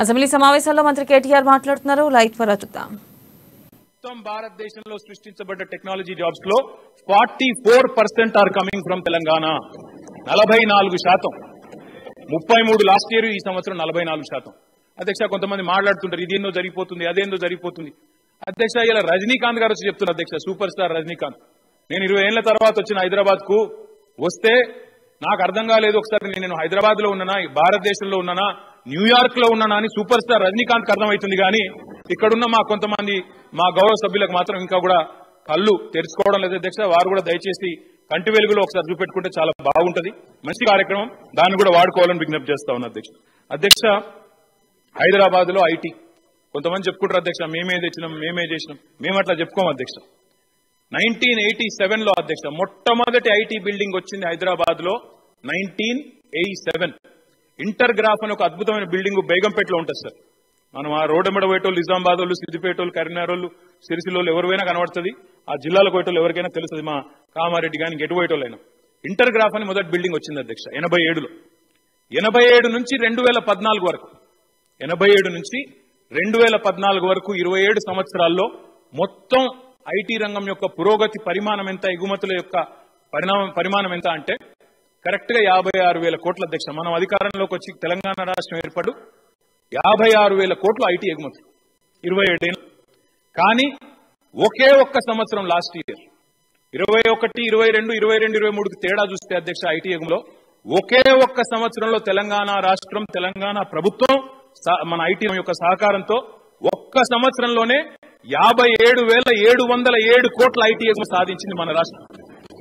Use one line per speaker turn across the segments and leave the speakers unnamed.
Assembly సమావేశంలో మంత్రి కేటీఆర్ మాట్లాడుతున్నారు. లైవ్ ద్వారా చూద్దాం.
మొత్తం భారతదేశంలో సృష్టించబడ్డ టెక్నాలజీ జాబ్స్ లో 44% are coming from Telangana. 44%. 33 last year, ఈ సంవత్సరం 44%. అధ్యక్ష, కొంతమంది మాట్లాడుతుంటారు ఇదేందో జరిగిపోతుంది, అదేందో జరిగిపోతుంది. అధ్యక్ష, ఇలా రజనీకాంత్ గారు వచ్చి చెప్తున్నారు. అధ్యక్ష, సూపర్ స్టార్ రజనీకాంత్, నేను 20 ఏళ్ల తర్వాత వచ్చిన హైదరాబాద్ కు వస్తే నాకు అర్థం కాలేదు. ఒకసారి నేను హైదరాబాద్ లో ఉన్నానా, భారతదేశంలో ఉన్నానా, న్యూయార్క్ లో ఉన్నానా అని సూపర్ స్టార్ రజనీకాంత్ అర్థమవుతుంది. కానీ ఇక్కడున్న మా కొంతమంది మా గౌరవ సభ్యులకు మాత్రం ఇంకా కూడా కళ్ళు తెరుచుకోవడం లేదు. అధ్యక్ష, వారు కూడా దయచేసి కంటి వెలుగులో ఒకసారి చూపెట్టుకుంటే చాలా బాగుంటది. మంచి కార్యక్రమం, దాన్ని కూడా వాడుకోవాలని విజ్ఞప్తి చేస్తా ఉన్నా. అధ్యక్ష, హైదరాబాద్ లో ఐటీ కొంతమంది చెప్పుకుంటారు. అధ్యక్ష, మేమే తెచ్చినాం, మేమే చేసినాం. మేము అట్లా చెప్పుకోం. అధ్యక్ష, 1987 లో అధ్యక్ష మొట్టమొదటి ఐటీ బిల్డింగ్ వచ్చింది హైదరాబాద్ లో. 1987 ఇంటర్గ్రాఫ్ అని ఒక అద్భుతమైన బిల్డింగ్ బేగంపేటలో ఉంటుంది సార్. మనం ఆ రోడ్డు మీద పోయేటోళ్ళు, నిజామాబాద్ వాళ్ళు, సిద్దిపేట వాళ్ళు, కరీంనగర్ వాళ్ళు, సిరిసిల్లోళ్ళు ఎవరివైనా కనబడుతుంది. ఆ జిల్లాలకు పోయేటోళ్ళు ఎవరికైనా తెలుస్తుంది, మా కామారెడ్డి కానీ ఎటు పోయేటోళ్ళైనా. ఇంటర్గ్రాఫ్ అని మొదటి బిల్డింగ్ వచ్చింది అధ్యక్ష 87లో. 87 నుంచి 2014 వరకు, 87 నుంచి 2014 వరకు 27 సంవత్సరాల్లో మొత్తం ఐటీ రంగం యొక్క పురోగతి పరిమాణం ఎంత, ఎగుమతుల యొక్క పరిమాణం ఎంత అంటే కరెక్ట్ గా 56,000 కోట్ల. అధ్యక్ష, మనం అధికారంలోకి వచ్చి తెలంగాణ రాష్ట్రం ఏర్పడు 56,000 కోట్లు ఐటీ ఎగుమతులు 27 ఏళ్ళు. కానీ ఒకే ఒక్క సంవత్సరం లాస్ట్ ఇయర్ 21, 22, 22, 23కి తేడా చూస్తే అధ్యక్ష ఐటీ ఎగుమలో ఒకే ఒక్క సంవత్సరంలో తెలంగాణ రాష్ట్రం, తెలంగాణ ప్రభుత్వం మన ఐటీ యొక్క సహకారంతో ఒక్క సంవత్సరంలోనే 57,707 కోట్ల ఐటీ ఎగుమతి సాధించింది మన రాష్ట్రం.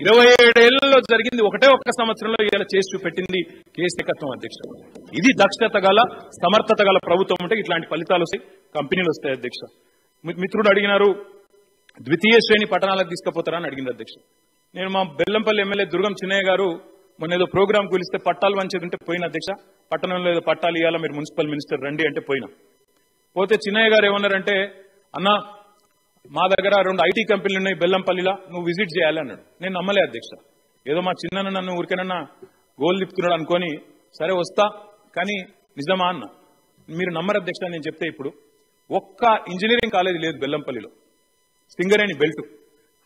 27 ఏళ్లలో జరిగింది ఒకటే ఒక్క సంవత్సరంలో ఇలా చేసి చూపెట్టింది కేసీకత్వం. అధ్యక్ష, ఇది దక్షత గల, సమర్థత గల ప్రభుత్వం ఉంటే ఇట్లాంటి ఫలితాలు వస్తాయి, కంపెనీలు వస్తాయి. అధ్యక్ష, మిత్రుడు అడిగినారు ద్వితీయ శ్రేణి పట్టణాలకు తీసుకుపోతారా అని అడిగింది. అధ్యక్ష, నేను మా బెల్లంపల్లి ఎమ్మెల్యే దుర్గం చిన్నయ్య గారు మొన్న ఏదో ప్రోగ్రామ్ పిలిస్తే పట్టాలు వంచేది ఉంటే పోయిన. అధ్యక్ష, పట్టణంలో ఏదో పట్టాలు ఇవ్వాలా, మీరు మున్సిపల్ మినిస్టర్ రండి అంటే పోయినా. పోతే చిన్నయ్య గారు ఏమన్నారంటే, అన్నా మా దగ్గర 2 ఐటీ కంపెనీలు ఉన్నాయి బెల్లంపల్లిలో, నువ్వు విజిట్ చేయాలి అన్నాడు. నేను నమ్మలే అధ్యక్ష. ఏదో మా చిన్న నన్ను ఊరికేనన్నా గోల్ తిప్పుతున్నాడు అనుకొని సరే వస్తా, కానీ నిజమా అన్న. మీరు నమ్మరు అధ్యక్ష, నేను చెప్తే ఇప్పుడు ఒక్క ఇంజనీరింగ్ కాలేజ్ లేదు బెల్లంపల్లిలో. సింగరేణి బెల్ట్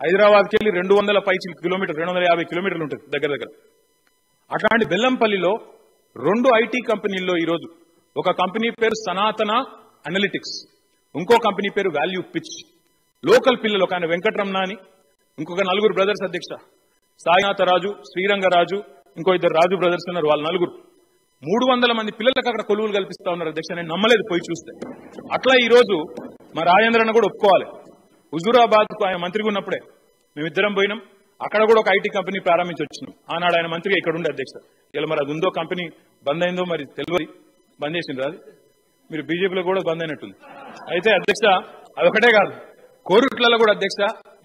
హైదరాబాద్కి వెళ్ళి 200 పైచి కిలోమీటర్, 250 కిలోమీటర్లు ఉంటుంది దగ్గర దగ్గర. అట్లాంటి బెల్లంపల్లిలో 2 ఐటీ కంపెనీల్లో ఈరోజు ఒక కంపెనీ పేరు సనాతన అనలిటిక్స్, ఇంకో కంపెనీ పేరు వాల్యూ పిచ్. లోకల్ పిల్లలు ఒక ఆయన వెంకటరమణ అని, ఇంకొక 4 బ్రదర్స్ అధ్యక్ష, సాయినాథరాజు, శ్రీరంగరాజు, ఇంకో 2 రాజు బ్రదర్స్ ఉన్నారు. వాళ్ళు 4, 300 మంది పిల్లలకు అక్కడ కొలువులు కల్పిస్తా ఉన్నారు. అధ్యక్ష, నేను నమ్మలేదు పోయి చూస్తే. అట్లా ఈ రోజు మా రాజేంద్రన్న కూడా ఒప్పుకోవాలి. హుజూరాబాద్ కు ఆయన మంత్రిగా ఉన్నప్పుడే మేమిద్దరం పోయినాం. అక్కడ కూడా ఒక ఐటీ కంపెనీ ప్రారంభించి వచ్చినాం. ఆనాడు ఆయన మంత్రిగా ఇక్కడ ఉండే. అధ్యక్ష, ఇలా మరి అది ఉందో కంపెనీ బంద్ అయిందో మరి తెలియదు, బంద్ చేసిండ్రు. అది మీరు బీజేపీలో కూడా బంద్ అయినట్టుంది. అయితే అధ్యక్ష, అదొకటే కాదు, కోరుట్లలో కూడా అధ్యక్ష,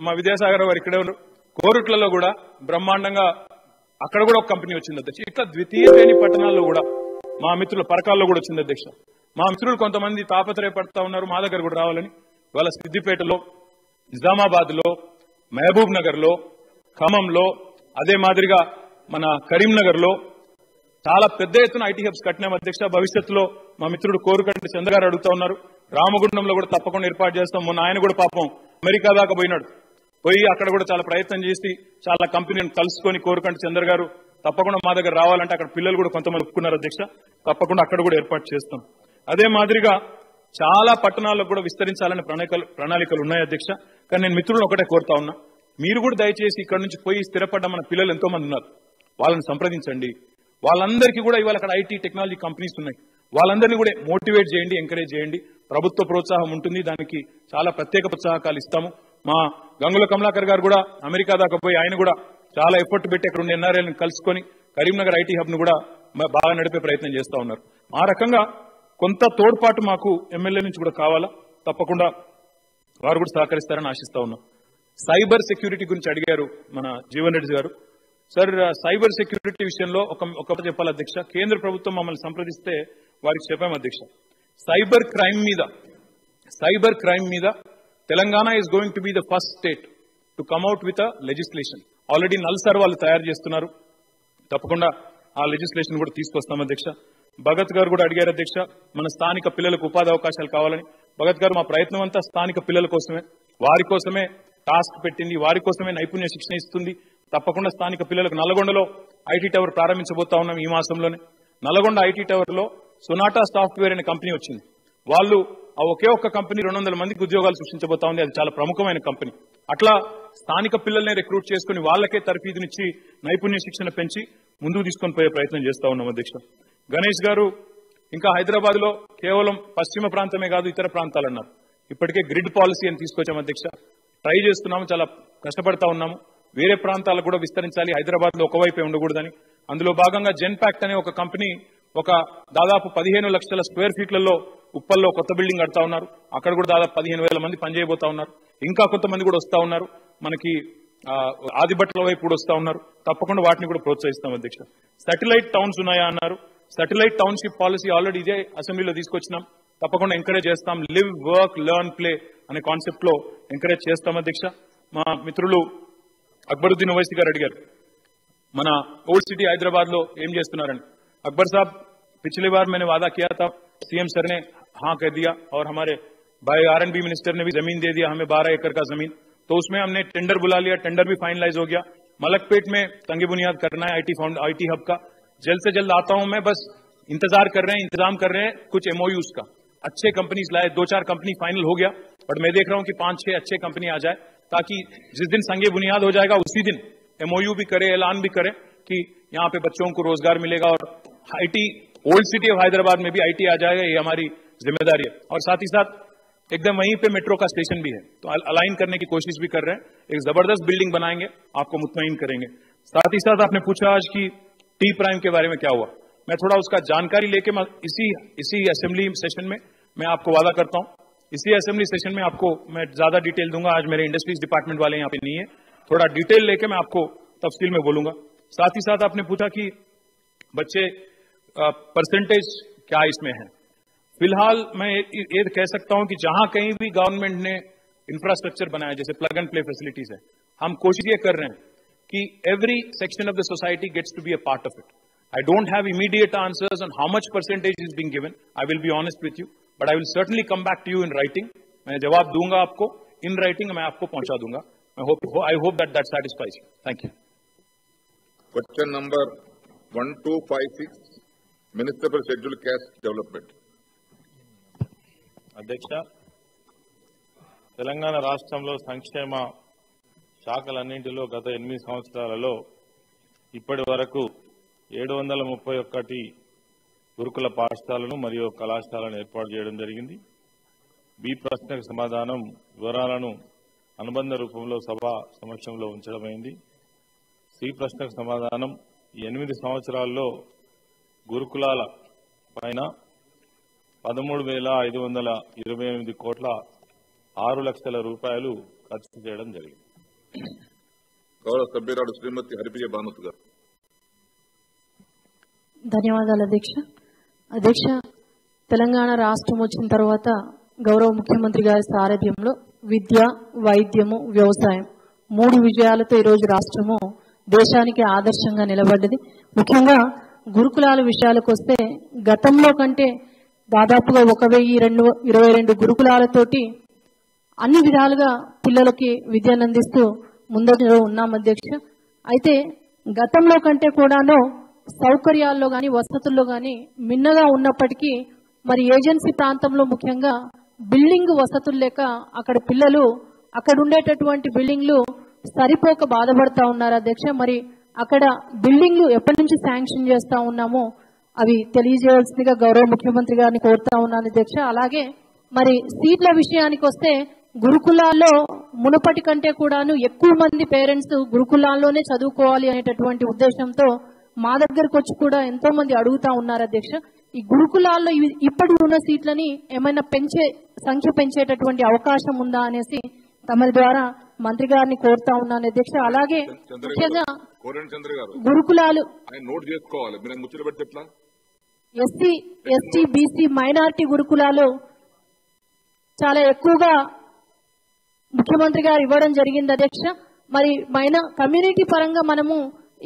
మా విద్యాసాగర్ వారు ఇక్కడే ఉన్నారు, కోరుట్లలో కూడా బ్రహ్మాండంగా అక్కడ కూడా ఒక కంపెనీ వచ్చింది. అధ్యక్ష, ఇట్లా ద్వితీయ శ్రేణి పట్టణాల్లో కూడా మా మిత్రుల పరకాల్లో కూడా వచ్చింది. అధ్యక్ష, మా మిత్రులు కొంతమంది తాపత్రయపడతా ఉన్నారు మా దగ్గర కూడా రావాలని. వాళ్ళ సిద్దిపేటలో, నిజామాబాద్ లో, మహబూబ్ నగర్ లో, ఖమ్మంలో, అదే మాదిరిగా మన కరీంనగర్ లో చాలా పెద్ద ఎత్తున ఐటీ హబ్స్ కట్టినాం. అధ్యక్ష, భవిష్యత్తులో మా మిత్రుడు కోరుకంటి చంద్ర గారు అడుగుతా ఉన్నారు, రామగుండంలో కూడా తప్పకుండా ఏర్పాటు చేస్తాం. మొన్న ఆయన కూడా పాపం అమెరికా దాకా పోయినాడు. పోయి అక్కడ కూడా చాలా ప్రయత్నం చేసి చాలా కంపెనీలను కలుసుకొని కోరుకంటి చంద్ర గారు తప్పకుండా మా దగ్గర రావాలంటే అక్కడ పిల్లలు కూడా కొంతమంది ఒప్పుకున్నారు. అధ్యక్ష, తప్పకుండా అక్కడ కూడా ఏర్పాటు చేస్తాం. అదే మాదిరిగా చాలా పట్టణాలకు కూడా విస్తరించాలనే ప్రణాళికలు ఉన్నాయి. అధ్యక్ష, కానీ నేను మిత్రులను ఒకటే కోరుతా ఉన్నా, మీరు కూడా దయచేసి ఇక్కడ నుంచి పోయి స్థిరపడ్డ మన పిల్లలు ఎంతో మంది ఉన్నారు, వాళ్ళని సంప్రదించండి. వాళ్ళందరికీ కూడా ఇవాళ అక్కడ ఐటీ టెక్నాలజీ కంపెనీస్ ఉన్నాయి, వాళ్ళందరినీ కూడా మోటివేట్ చేయండి, ఎంకరేజ్ చేయండి. ప్రభుత్వ ప్రోత్సాహం ఉంటుంది, దానికి చాలా ప్రత్యేక ప్రోత్సాహకాలు ఇస్తాము. మా గంగుల కమలాకర్ గారు కూడా అమెరికా దాకా పోయి ఆయన కూడా చాలా ఎఫర్ట్ పెట్టి అక్కడ ఉన్న ఎన్ఆర్ఐలను కలుసుకొని కరీంనగర్ ఐటీ హబ్ ను కూడా బాగా నడిపే ప్రయత్నం చేస్తా ఉన్నారు. ఆ రకంగా కొంత తోడ్పాటు మాకు ఎమ్మెల్యే నుంచి కూడా కావాలా, తప్పకుండా వారు కూడా సహకరిస్తారని ఆశిస్తా ఉన్నాం. సైబర్ సెక్యూరిటీ గురించి అడిగారు మన జీవన్ రెడ్డి గారు. సార్, సైబర్ సెక్యూరిటీ విషయంలో ఒక చెప్పాలి అధ్యక్ష, కేంద్ర ప్రభుత్వం మమ్మల్ని సంప్రదిస్తే వారికి చెప్పాము అధ్యక్ష, సైబర్ క్రైమ్ మీద Telangana is going to be the first state to come out with a legislation. Already NALSAR వాళ్ళు తయారు చేస్తున్నారు, తప్పకుండా ఆ లెజిస్లేషన్ కూడా తీసుకొస్తాం అధ్యక్ష. భగత్ గారు కూడా అడిగారు అధ్యక్ష, మన స్థానిక పిల్లలకు ఉపాధి అవకాశాలు కావాలని. భగత్ గారు, మా ప్రయత్నం అంతా స్థానిక పిల్లల కోసమే, వారి కోసమే టాస్క్ పెట్టింది, వారి కోసమే నైపుణ్య శిక్షణ ఇస్తుంది. తప్పకుండా స్థానిక పిల్లలకు నల్లగొండలో ఐటీ టవర్ ప్రారంభించబోతా ఉన్నాం ఈ మాసంలోనే. నల్లగొండ ఐటీ టవర్ లో సొనాటా సాఫ్ట్వేర్ అనే కంపెనీ వచ్చింది. వాళ్ళు ఆ ఒకే ఒక్క కంపెనీ 200 మందికి ఉద్యోగాలు సృష్టించబోతా ఉంది. అది చాలా ప్రముఖమైన కంపెనీ. అట్లా స్థానిక పిల్లల్ని రిక్రూట్ చేసుకుని వాళ్ళకే తర్ఫీదునిచ్చి నైపుణ్య శిక్షణ పెంచి ముందుకు తీసుకొని పోయే ప్రయత్నం చేస్తా ఉన్నాం అధ్యక్ష. గణేష్ గారు ఇంకా హైదరాబాద్ లో కేవలం పశ్చిమ ప్రాంతమే కాదు ఇతర ప్రాంతాలు అన్నారు. ఇప్పటికే గ్రిడ్ పాలసీ అని తీసుకొచ్చాం అధ్యక్ష. ట్రై చేస్తున్నాము, చాలా కష్టపడతా ఉన్నాము. వేరే ప్రాంతాలకు కూడా విస్తరించాలి, హైదరాబాద్ లో ఒకవైపే ఉండకూడదని. అందులో భాగంగా జెన్పాక్ట్ అనే ఒక కంపెనీ ఒక దాదాపు 15 లక్షల స్క్వేర్ ఫీట్లలో ఉప్పల్లో కొత్త బిల్డింగ్ కడతా ఉన్నారు. అక్కడ కూడా దాదాపు 15,000 మంది పనిచేయబోతా ఉన్నారు. ఇంకా కొంతమంది కూడా వస్తా ఉన్నారు. మనకి ఆదిబట్ల వైపు కూడా వస్తా ఉన్నారు. తప్పకుండా వాటిని కూడా ప్రోత్సహిస్తాం అధ్యక్ష. సాటిలైట్ టౌన్స్ ఉన్నాయా అన్నారు. సాటిలైట్ టౌన్షిప్ పాలసీ ఆల్రెడీ ఇదే అసెంబ్లీలో తీసుకొచ్చినాం. తప్పకుండా ఎంకరేజ్ చేస్తాం. లివ్, వర్క్, లెర్న్, ప్లే అనే కాన్సెప్ట్ లో ఎంకరేజ్ చేస్తాం అధ్యక్ష. మా మిత్రులు అక్బరుద్దీన్ ఓవైసీ గారు అడిగారు, మన ఓల్డ్ సిటీ हैदराबाद లో ఏం చేస్తున్నారని. अकबर साहब, पिछली बार मैंने वादा किया था, सीएम सर ने हाँ कह दिया और हमारे भाई R&B मिनिस्टर ने भी जमीन दे दिया हमें 12 एकड़ का जमीन. तो उसमें हमने टेंडर बुला लिया, टेंडर भी फाइनलाइज हो गया. मलकपेट में तंगे बुनियाद करना है आईटी हब का. जल्द से जल्द आता हूं मैं, बस इंतजार कर रहे हैं, इंतजाम कर रहे हैं कुछ MOUs का. अच्छे कंपनीज लाए, 2-4 कंपनी फाइनल हो गया, बट मैं देख रहा हूं कि 5-6 अच्छे कंपनी आ जाए, ताकि जिस दिन संगे बुनियाद हो जाएगा उसी दिन MOU भी करे, ऐलान भी करे कि यहाँ पे बच्चों को रोजगार मिलेगा और IT old city of Hyderabad में भी आईटी आ जाएगा. ये हमारी जिम्मेदारी है. और साथ ही साथ एकदम वहीं पे मेट्रो का स्टेशन भी है, तो अलाइन करने की कोशिश भी कर रहे हैं. एक जबरदस्त बिल्डिंग बनाएंगे, आपको मुतमईन करेंगे. साथ ही साथ आपने पूछा आज की टी प्राइम के बारे में क्या हुआ. मैं थोड़ा उसका जानकारी लेके इसी असेंबली सेशन में मैं आपको वादा करता हूं. इसी असेंबली सेशन में आपको मैं ज्यादा डिटेल दूंगा. आज मेरे इंडस्ट्रीज डिपार्टमेंट वाले यहाँ पे नहीं है, थोड़ा डिटेल लेके मैं आपको तफसील में बोलूंगा. साथ ही साथ आपने पूछा कि बच्चे परसेंटेज क्या इसमें है. फिलहाल मैं ये कह सकता हूं कि जहां कहीं भी गवर्नमेंट ने इंफ्रास्ट्रक्चर बनाया, जैसे प्लग एंड प्ले फैसिलिटीज है, हम कोशिश ये कर रहे हैं कि every section of the society gets to be a part of it. I don't have immediate answers on how much percentage is being given. I will be honest with you, but I will certainly come back to you in writing. मैं जवाब दूंगा आपको इन writing, मैं आपको पहुंचा दूंगा. I hope that satisfies you. Thank you.
Question number 1256, Minister for Scheduled Caste Development.
అధ్యక్ష, తెలంగాణ రాష్ట్రంలో సంక్షేమ శాఖలన్నింటిలో గత 8 సంవత్సరాలలో ఇప్పటి వరకు 731 గురుకుల పాఠశాలను మరియు కళాశాలను ఏర్పాటు చేయడం జరిగింది. బి ప్రశ్నకు సమాధానం వివరాలను అనుబంధ రూపంలో సభ సమక్షంలో ఉంచడమైంది. సి ప్రశ్నకు సమాధానం 8 సంవత్సరాల్లో గురుకులాల పైన 13,528 కోట్ల 6 లక్షల రూపాయలు ఖర్చు చేయడం జరిగింది.
గౌరవ సభ్యురాలు శ్రీమతి హరిప్రియ భానుత్ గారు.
ధన్యవాదాలు అధ్యక్ష. అధ్యక్ష, తెలంగాణ రాష్ట్రం వచ్చిన తర్వాత గౌరవ ముఖ్యమంత్రి గారి సారథ్యంలో విద్య, వైద్యము, వ్యవసాయం 3 విజయాలతో ఈరోజు రాష్ట్రము దేశానికి ఆదర్శంగా నిలబడ్డది. ముఖ్యంగా గురుకులాల విషయాలకు వస్తే గతంలో కంటే దాదాపుగా 1,222 గురుకులాలతోటి అన్ని విధాలుగా పిల్లలకి విద్యను అందిస్తూ ముందరలో ఉన్నాం అధ్యక్ష. అయితే గతంలో కంటే కూడాను సౌకర్యాల్లో కానీ వసతుల్లో కానీ మిన్నగా ఉన్నప్పటికీ మరి ఏజెన్సీ ప్రాంతంలో ముఖ్యంగా బిల్డింగ్ వసతులు లేక అక్కడ పిల్లలు అక్కడ ఉండేటటువంటి బిల్డింగ్లు సరిపోక బాధపడతా ఉన్నారు అధ్యక్ష. మరి అక్కడ బిల్డింగ్లు ఎప్పటి నుంచి శాంక్షన్ చేస్తా ఉన్నామో అవి తెలియజేయాల్సిందిగా గౌరవ ముఖ్యమంత్రి గారిని కోరుతా ఉన్నాను అధ్యక్ష. అలాగే మరి సీట్ల విషయానికి వస్తే గురుకులాల్లో మునుపటి కంటే కూడాను ఎక్కువ మంది పేరెంట్స్ గురుకులాల్లోనే చదువుకోవాలి అనేటటువంటి ఉద్దేశంతో మా దగ్గరకు వచ్చి కూడా ఎంతో మంది అడుగుతా ఉన్నారు అధ్యక్ష. ఈ గురుకులాల్లో ఇప్పటి ఉన్న సీట్లని ఏమైనా సంఖ్య పెంచేటటువంటి అవకాశం ఉందా అనేసి తమరి ద్వారా మంత్రి గారిని కోరుతా ఉన్నాను అధ్యక్ష. అలాగే ముఖ్యంగా గురుకులాలు ఎస్సీ, ఎస్టీ, బీసీ, మైనారిటీ గురుకులాలు చాలా ఎక్కువగా ముఖ్యమంత్రి గారు ఇవ్వడం జరిగింది అధ్యక్ష. మరి కమ్యూనిటీ పరంగా మనము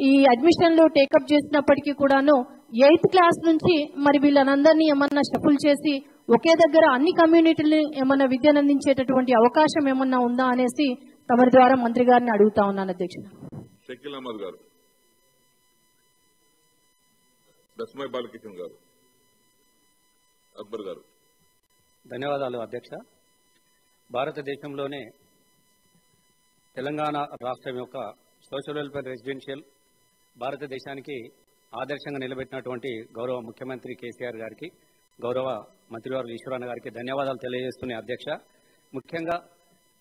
ఈ అడ్మిషన్లు టేకప్ చేసినప్పటికీ కూడాను 8th క్లాస్ నుంచి మరి వీళ్ళనందరినీ ఏమన్నా షఫుల్ చేసి ఒకే దగ్గర అన్ని కమ్యూనిటీలని ఏమన్నా విద్యను అందించేటటువంటి అవకాశం ఏమన్నా ఉందా అనేసి తమరి ద్వారా మంత్రి గారిని అడుగుతా ఉన్నాను అధ్యక్ష.
షకీల్ అహ్మద్ గారు, దస్మాయి బాలకిషన్ గారు, అక్బర్ గారు.
ధన్యవాదాలు అధ్యక్ష. భారతదేశంలోనే తెలంగాణ రాష్ట్రం యొక్క సోషల్ వెల్ఫేర్ రెసిడెన్షియల్ భారతదేశానికి ఆదర్శంగా నిలబెట్టినటువంటి గౌరవ ముఖ్యమంత్రి కేసీఆర్ గారికి, గౌరవ మంత్రివారు ఈశ్వరన్న గారికి ధన్యవాదాలు తెలియజేస్తున్నాయి అధ్యక్ష. ముఖ్యంగా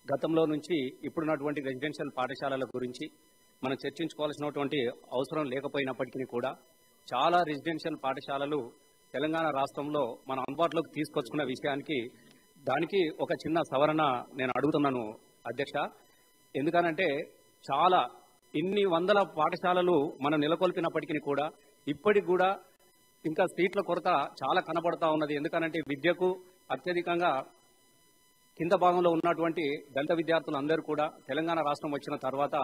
గతంలో నుంచి ఇప్పుడున్నటువంటి రెసిడెన్షియల్ పాఠశాలల గురించి మనం చర్చించుకోవాల్సినటువంటి అవసరం లేకపోయినప్పటికీ కూడా చాలా రెసిడెన్షియల్ పాఠశాలలు తెలంగాణ రాష్ట్రంలో మన అందుబాటులోకి తీసుకొచ్చుకున్న విషయానికి దానికి ఒక చిన్న సవరణ నేను అడుగుతున్నాను అధ్యక్ష. ఎందుకనంటే చాలా ఇన్ని వందల పాఠశాలలు మనం నెలకొల్పినప్పటికీ కూడా ఇప్పటికి కూడా ఇంకా సీట్ల కొరత చాలా కనబడతా ఉన్నది. ఎందుకనంటే విద్యకు అత్యధికంగా కింద భాగంలో ఉన్నటువంటి దళిత విద్యార్థులు అందరూ కూడా తెలంగాణ రాష్ట్రం వచ్చిన తర్వాత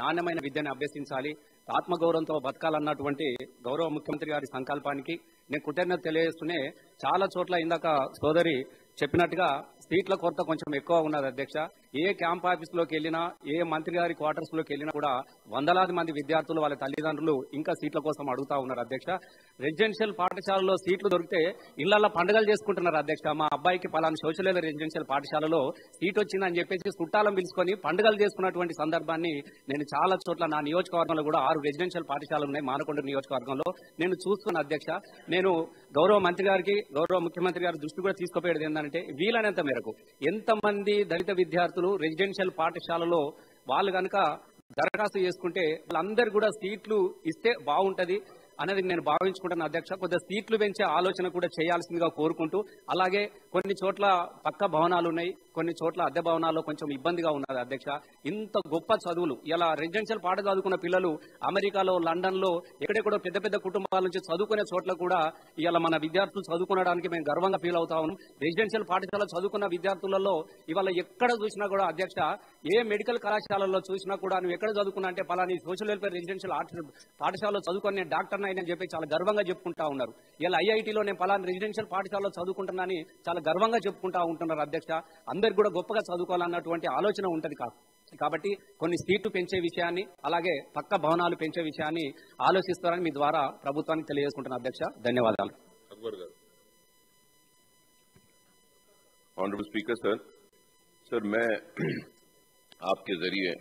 నాణ్యమైన విద్యను అభ్యసించాలి, ఆత్మగౌరవంతో బతకాలన్నటువంటి గౌరవ ముఖ్యమంత్రి గారి సంకల్పానికి నేను కృతజ్ఞత తెలియజేస్తూనే చాలా చోట్ల ఇందాక సోదరి చెప్పినట్టుగా సీట్ల కొరత కొంచెం ఎక్కువ ఉన్నది అధ్యక్ష. ఏ క్యాంప్ ఆఫీస్లోకి వెళ్ళినా, ఏ మంత్రి గారి క్వార్టర్స్లోకి వెళ్ళినా కూడా వందలాది మంది విద్యార్థులు వాళ్ళ తల్లిదండ్రులు ఇంకా సీట్ల కోసం అడుగుతా ఉన్నారు అధ్యక్ష. రెసిడెన్షియల్ పాఠశాలలో సీట్లు దొరికితే ఇళ్లలో పండుగలు చేసుకుంటున్నారు అధ్యక్ష. మా అబ్బాయికి పలానా సోషల్ వెల్ఫేర్ రెసిడెన్షియల్ పాఠశాలలో సీట్ వచ్చిందని చెప్పేసి చుట్టాలం పిలుచుకొని పండుగలు చేసుకున్నటువంటి సందర్భాన్ని నేను చాలా చోట్ల నా నియోజకవర్గంలో కూడా 6 రెసిడెన్షియల్ పాఠశాలలు ఉన్నాయి మానకొండ నియోజకవర్గంలో నేను చూస్తున్న అధ్యక్ష. నేను గౌరవ మంత్రి గారికి, గౌరవ ముఖ్యమంత్రి గారి దృష్టి కూడా తీసుకుపోయేది ఏంటంటే వీలైనంత మేరకు ఎంతమంది దళిత విద్యార్థులు రెసిడెన్షియల్ పాఠశాలలో వాళ్ళు కనుక దరఖాస్తు చేసుకుంటే వాళ్ళందరూ కూడా సీట్లు ఇస్తే బాగుంటది అనేది నేను భావించుకుంటాను అధ్యక్ష. కొద్దిగా సీట్లు పెంచే ఆలోచన కూడా చేయాల్సిందిగా కోరుకుంటూ, అలాగే కొన్ని చోట్ల పక్క భవనాలు ఉన్నాయి, కొన్ని చోట్ల అద్దె భవనాల్లో కొంచెం ఇబ్బందిగా ఉన్నది అధ్యక్ష. ఇంత గొప్ప చదువులు ఇలా రెసిడెన్షియల్ పాఠ చదువుకున్న పిల్లలు అమెరికాలో, లండన్ లో ఎక్కడెక్కడో పెద్ద పెద్ద కుటుంబాల నుంచి చదువుకునే చోట్ల కూడా ఇవాళ మన విద్యార్థులు చదువుకోవడానికి మేము గర్వంగా ఫీల్ అవుతా ఉన్నాం. రెసిడెన్షియల్ పాఠశాల చదువుకున్న విద్యార్థులలో ఇవాళ ఎక్కడ చూసినా కూడా అధ్యక్ష, ఏ మెడికల్ కళాశాలలో చూసినా కూడా నువ్వు ఎక్కడ చదువుకున్నా అంటే పలాని సోషల్ వెల్ఫేర్ రెసిడెన్షియల్ పాఠశాలలో చదువుకొని నేను డాక్టర్ అని చెప్పి చాలా గర్వంగా చెప్పుకుంటా ఉన్నారు. ఇలా ఐఐటీలో నేను పలానా రెసిడెన్షియల్ పాఠశాలలో చదువుకుంటున్నానని చాలా గర్వంగా చెప్పుకుంటా ఉంటున్నారు అధ్యక్ష. అందరికి కూడా గొప్పగా చదువుకోవాలన్నటువంటి ఆలోచన ఉంటది కాబట్టి కొన్ని సీట్లు పెంచే విషయాన్ని, అలాగే పక్క భవనాలు పెంచే విషయాన్ని ఆలోచిస్తారని మీ ద్వారా ప్రభుత్వానికి తెలియజేసుకుంటున్నాను అధ్యక్ష. ధన్యవాదాలు.
ऑनरेबल स्पीकर सर, मैं आपके जरिए